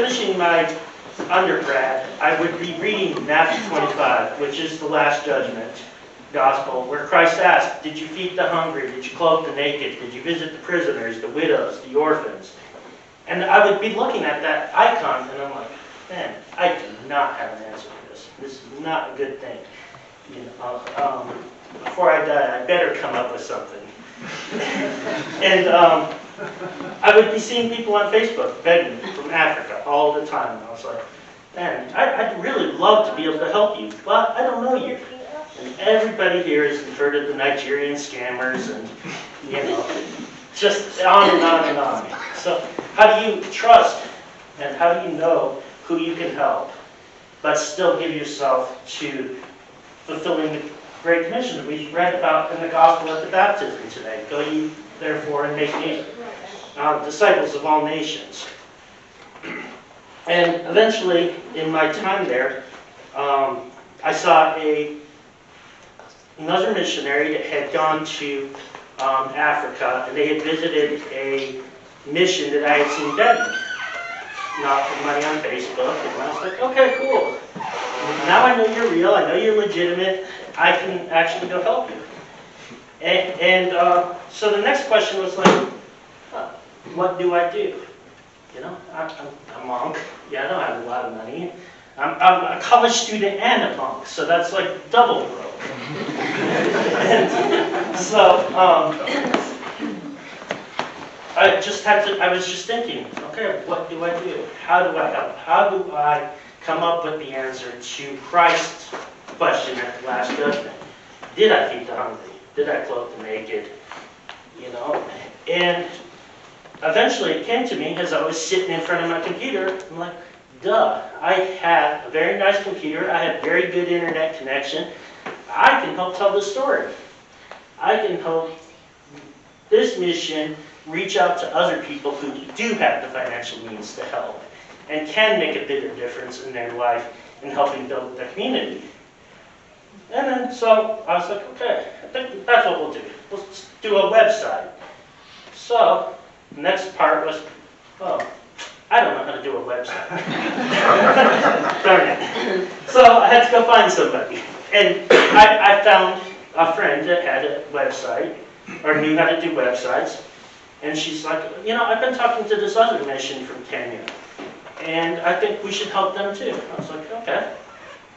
finishing my undergrad, I would be reading Matthew 25, which is the Last Judgment Gospel, where Christ asked, did you feed the hungry? Did you clothe the naked? Did you visit the prisoners, the widows, the orphans? And I would be looking at that icon, and I'm like, man, I do not have an answer for this. This is not a good thing. You know, before I die, I better come up with something. And I would be seeing people on Facebook begging from Africa all the time. And I was like, man, I'd really love to be able to help you, but I don't know you. And everybody here has heard of the Nigerian scammers and, you know, just on and on and on. So how do you trust and how do you know who you can help, but still give yourself to fulfilling the Great Commission that we read about in the Gospel at the baptism today? Go ye therefore and make me disciples of all nations. And eventually, in my time there, I saw another missionary that had gone to Africa, and they had visited a mission that I had seen begging, not for money on Facebook. And I was like, okay, cool. Now I know you're real. I know you're legitimate. I can actually go help you. And so the next question was like, what do I do? You know, I'm a monk. Yeah, I don't have a lot of money. I'm a college student and a monk, so that's like double broke. And so I was just thinking, okay, what do I do? How do I help? How do I come up with the answer to Christ's question at the Last Judgment? Did I feed the hungry? Did I clothe the naked? You know, and eventually it came to me as I was sitting in front of my computer. I'm like, duh, I have a very nice computer. I have very good internet connection. I can help tell the story. I can help this mission reach out to other people who do have the financial means to help and can make a bigger difference in their life in helping build the community. And then, so I was like, okay, I think that's what we'll do. Let's do a website. So, the next part was, oh, I don't know how to do a website. Darn it. So I had to go find somebody. And I found a friend that had a website, or knew how to do websites. And she's like, you know, I've been talking to this other mission from Kenya, and I think we should help them too. I was like, okay,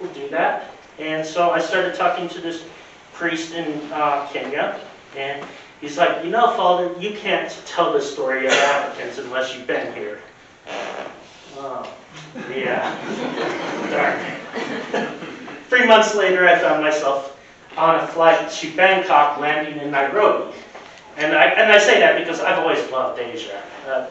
we'll do that. And so I started talking to this priest in Kenya, and he's like, you know, Father, you can't tell the story of Africans unless you've been here. Oh, yeah. Darn. 3 months later, I found myself on a flight to Bangkok, landing in Nairobi. And I say that because I've always loved Asia.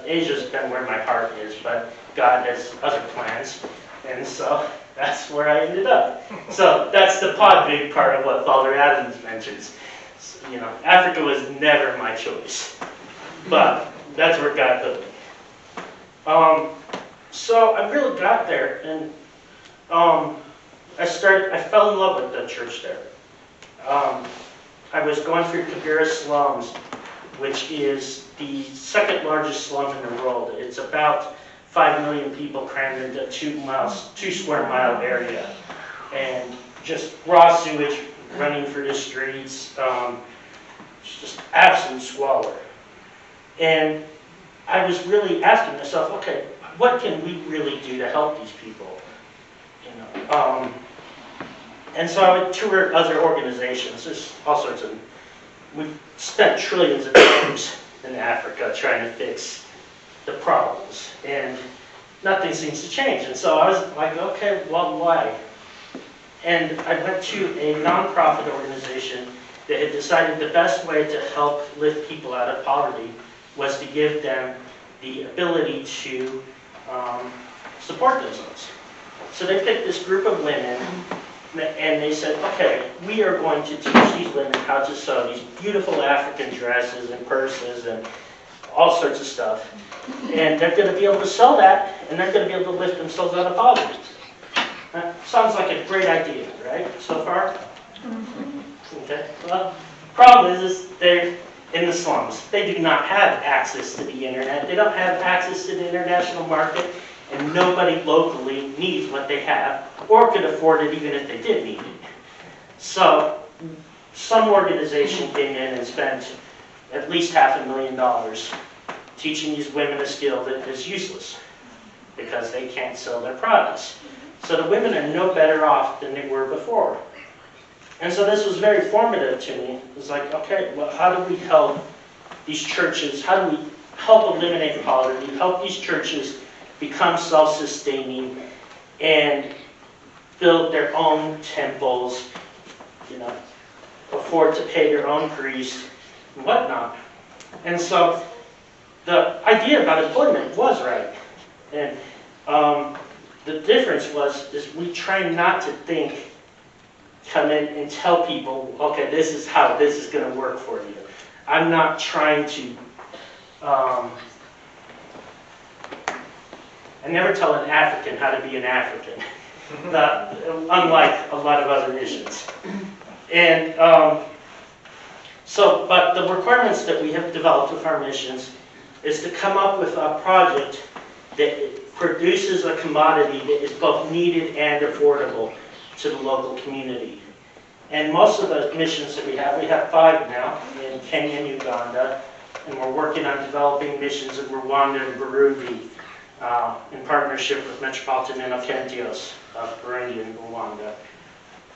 Asia's been where my heart is, but God has other plans. And so that's where I ended up. So that's the big part of what Father Adams mentions. So, you know, Africa was never my choice, but that's where God put me. So I really got there, and I fell in love with the church there. I was going through Kibera slums, which is the second largest slum in the world. It's about 5 million people crammed into a 2 square mile area, and just raw sewage running through the streets, just absolute squalor. And I was really asking myself, okay, what can we really do to help these people? You know, and so I would tour other organizations. There's all sorts of. We've spent trillions of dollars in Africa trying to fix the problems, and nothing seems to change. And so I was like, okay, well, why? And I went to a nonprofit organization that had decided the best way to help lift people out of poverty was to give them the ability to support themselves. So they picked this group of women, and they said, okay, we are going to teach these women how to sew these beautiful African dresses and purses and all sorts of stuff. And they're going to be able to sell that, and they're going to be able to lift themselves out of poverty. Sounds like a great idea, right, so far? Okay, well, the problem is they're in the slums. They do not have access to the internet. They don't have access to the international market. and nobody locally needs what they have, or could afford it even if they did need it. So some organization came in and spent at least $500,000 teaching these women a skill that is useless because they can't sell their products. So the women are no better off than they were before. And so this was very formative to me. It was like, okay, well, how do we help these churches, how do we help eliminate poverty, help these churches become self-sustaining and build their own temples, afford to pay their own priests and whatnot. And so the idea about employment was right. And the difference is we try not to come in and tell people, okay, this is how this is going to work for you. I'm not trying to, I never tell an African how to be an African, unlike a lot of other missions. And but the requirements that we have developed with our missions is to come up with a project that produces a commodity that is both needed and affordable to the local community. And most of the missions that we have 5 now in Kenya and Uganda, and we're working on developing missions in Rwanda and Burundi in partnership with Metropolitan Inocentios of Burundi and Rwanda.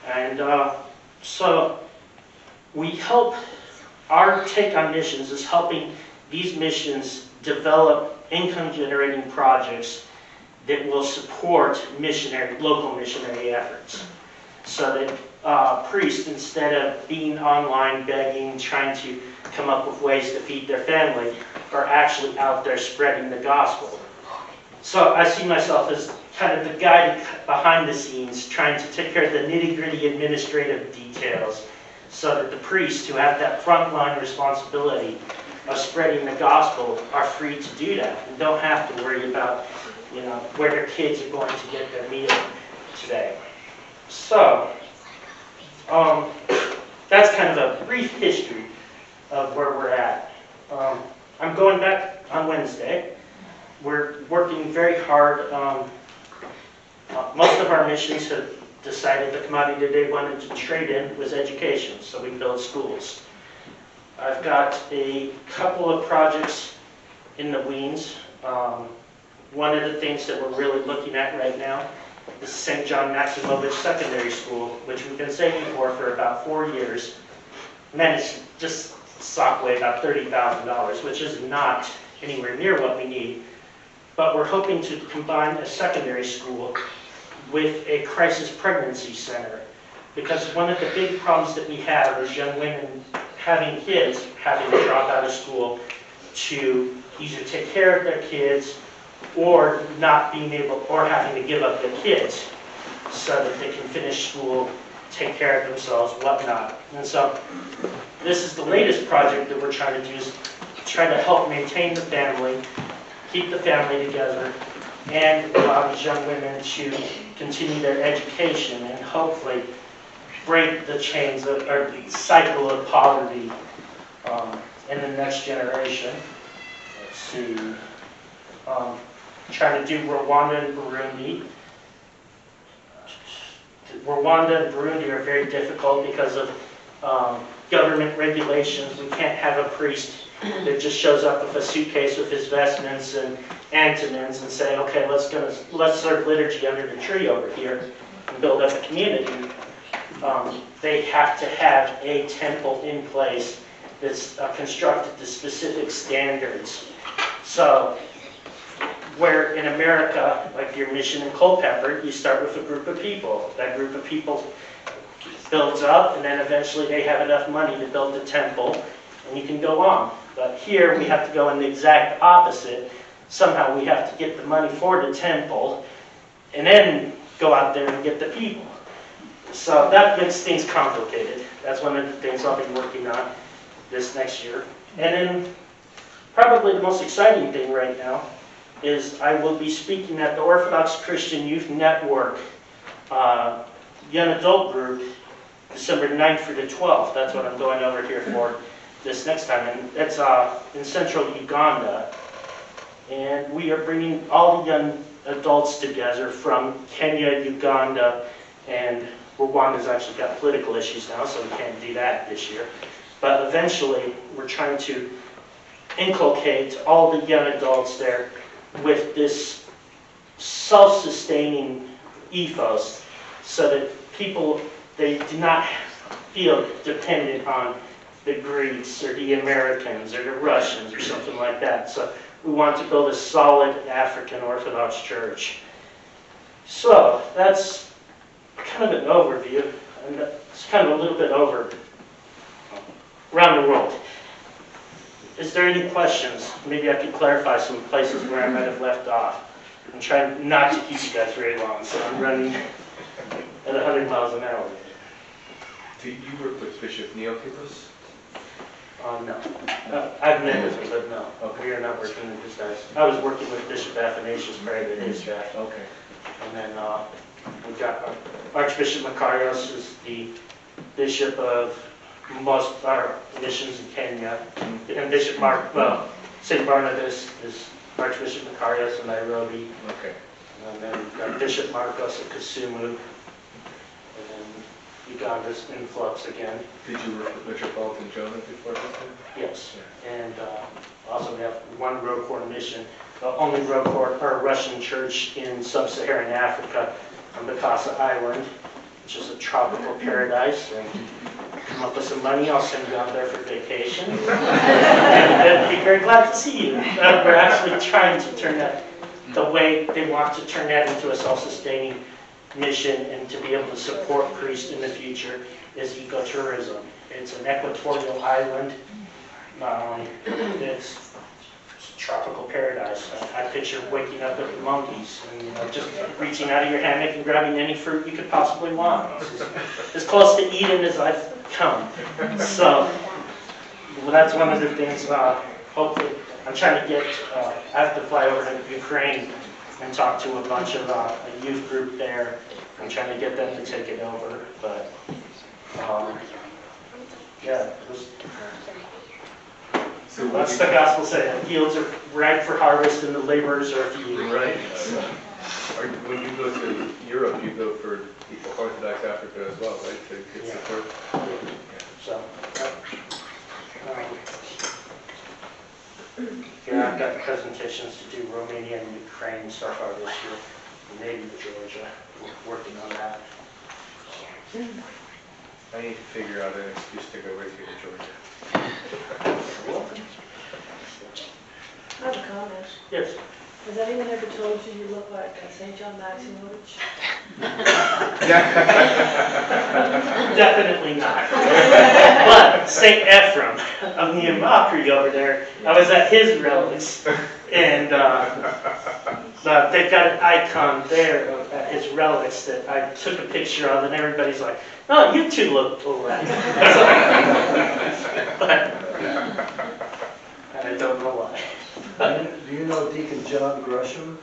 And so we help, our take on missions is helping these missions develop income-generating projects that will support local missionary efforts. So that priests, instead of being online begging, trying to come up with ways to feed their family, are actually out there spreading the gospel. So I see myself as kind of the guy behind the scenes, trying to take care of the nitty-gritty administrative details, so that the priests who have that frontline responsibility of spreading the gospel are free to do that and don't have to worry about, where their kids are going to get their meal today. So, that's kind of a brief history of where we're at. I'm going back on Wednesday. We're working very hard. Most of our missions have decided the commodity that they wanted to trade in was education, so we build schools. I've got a couple of projects in the wings. One of the things that we're really looking at right now is St. John Maximovich Secondary School, which we've been saving for about 4 years. Managed to just sock away about $30,000, which is not anywhere near what we need. But we're hoping to combine a secondary school with a crisis pregnancy center. Because one of the big problems that we have is young women having kids, having to drop out of school to either take care of their kids or not being able, or having to give up their kids so that they can finish school, take care of themselves, whatnot. And so this is the latest project that we're trying to do, is try to help maintain the family, keep the family together, and allow these young women to continue their education and hopefully break the chains of, or the cycle of poverty in the next generation. Let's see. Trying to do Rwanda and Burundi. Rwanda and Burundi are very difficult because of government regulations. We can't have a priest that just shows up with a suitcase with his vestments and antimons and say, okay, let's serve liturgy under the tree over here and build up a community. They have to have a temple in place that's constructed to specific standards. So, where in America, like your mission in Culpeper, you start with a group of people. That group of people builds up, and then eventually they have enough money to build the temple, and you can go on. But here we have to go in the exact opposite. Somehow we have to get the money for the temple, and then go out there and get the people. So that makes things complicated. That's one of the things I'll be working on this next year. And then probably the most exciting thing right now is I will be speaking at the Orthodox Christian Youth Network Young Adult Group December 9th through the 12th. That's what I'm going over here for this next time. And it's in central Uganda. And we are bringing all the young adults together from Kenya, Uganda, and Rwanda's actually got political issues now, so we can't do that this year. But eventually, we're trying to inculcate all the young adults there with this self-sustaining ethos, so that people, they do not feel dependent on the Greeks or the Americans or the Russians or something like that. So we want to build a solid African Orthodox church. So that's kind of an overview, and it's kind of a little bit over around the world. Is there any questions? Maybe I could clarify some places where I might have left off. I'm trying not to keep you guys very long, so I'm running at 100 miles an hour. Do you work with Bishop Neokipos? No. I've met with him, but no. Okay. We are not working with his guys. I was working with Bishop Athanasius prior to his draft. Okay. And then we got Archbishop Makarios is the bishop of most of our missions in Kenya. And Bishop St. Barnabas is Archbishop Makarios in Nairobi. Okay. And then we've got Bishop Marcos at Kisumu. Uganda's influx again. Did you work with Metropolitan Jonah before that? Yes, yeah. And also we have one ROCOR mission, the only ROCOR or Russian church in sub-Saharan Africa on Bakassa Island, which is a tropical paradise. And come up with some money, I'll send you out there for vacation. And I'd be very glad to see you. We're actually trying to turn that the way they want to turn that into a self-sustaining mission, and to be able to support priests in the future is ecotourism. It's an equatorial island. It's a tropical paradise. I picture waking up with the monkeys and just reaching out of your hammock and grabbing any fruit you could possibly want. It's as close to Eden as I've come. So that's one of the things. Hopefully, I'm trying to get. I have to fly over to Ukraine and talk to a bunch of a youth group there. I'm trying to get them to take it over, but yeah, so what's the gospel say? The fields are ripe for harvest and the laborers are few. Right. When you go to Europe, you go for Orthodox Africa as well, right? To get support. Yeah. So. Yeah, I've got presentations to do Romania and Ukraine so far this year, maybe Georgia. We're working on that. I need to figure out an excuse to go with you to Georgia. I have a comment. Yes. Has anyone ever told you you look like St. John Maximovich? Definitely not. But St. Ephraim of Neomakri over there, I was at his relics, and they've got an icon there of his relics that I took a picture of, and everybody's like, "Oh, you two look alike." But I don't know why. Do you know Deacon John Gresham?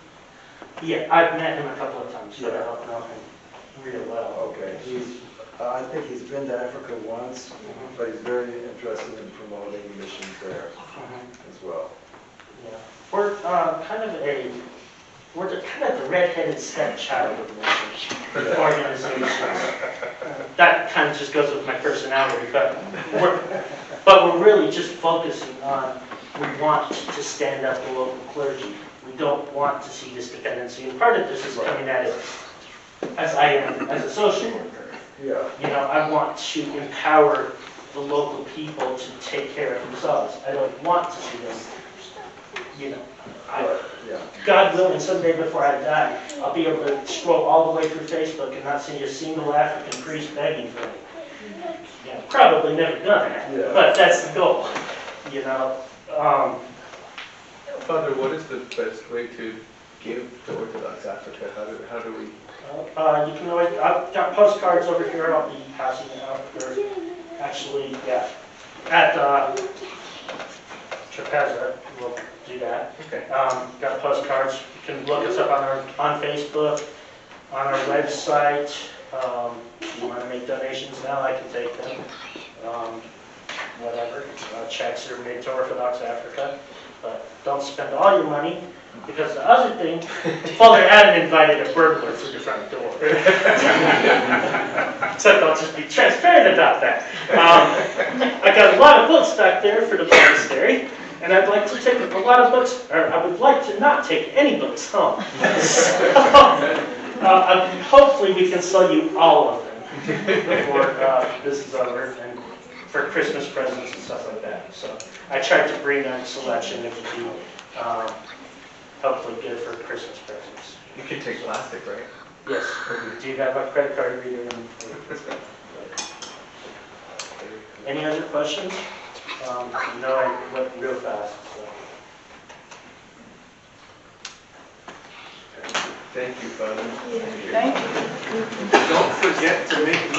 Yeah, I've met him a couple of times, but I don't know him real well. Okay, I think he's been to Africa once, but he's very interested in promoting missions there as well. Yeah, we're we're kind of the redheaded stepchild of missions organizations. That kind of just goes with my personality, but we're really just focusing on. We want to stand up the local clergy. We don't want to see this dependency. And part of this is coming at it as I am, as a social worker. Yeah. I want to empower the local people to take care of themselves. I don't want to see them, God willing, someday before I die, I'll be able to scroll all the way through Facebook and not see a single African priest begging for me. Probably never done that, but that's the goal, Father, what is the best way to give to Orthodox Africa? How do we? You can always. I've got postcards over here. I'll be passing it out. Actually, at Trapeza, we'll do that. Okay. Got postcards. You can look us up on Facebook, on our website. If you want to make donations now, I can take them. Whatever. Checks are made to Orthodox Africa. But don't spend all your money. Because the other thing, Father Adam invited a burglar through the front door. Except I'll just be transparent about that. I got a lot of books back there for the monastery, and I'd like to take a lot of books, or I would like to not take any books home. Hopefully we can sell you all of them before this is over, and for Christmas presents and stuff like that. So I tried to bring a selection that would be hopefully good for Christmas presents. You can take plastic, right? Yes. Do you have a credit card reader? Any other questions? No, I went real fast. So. Thank you, Father. Thank you. Don't forget to make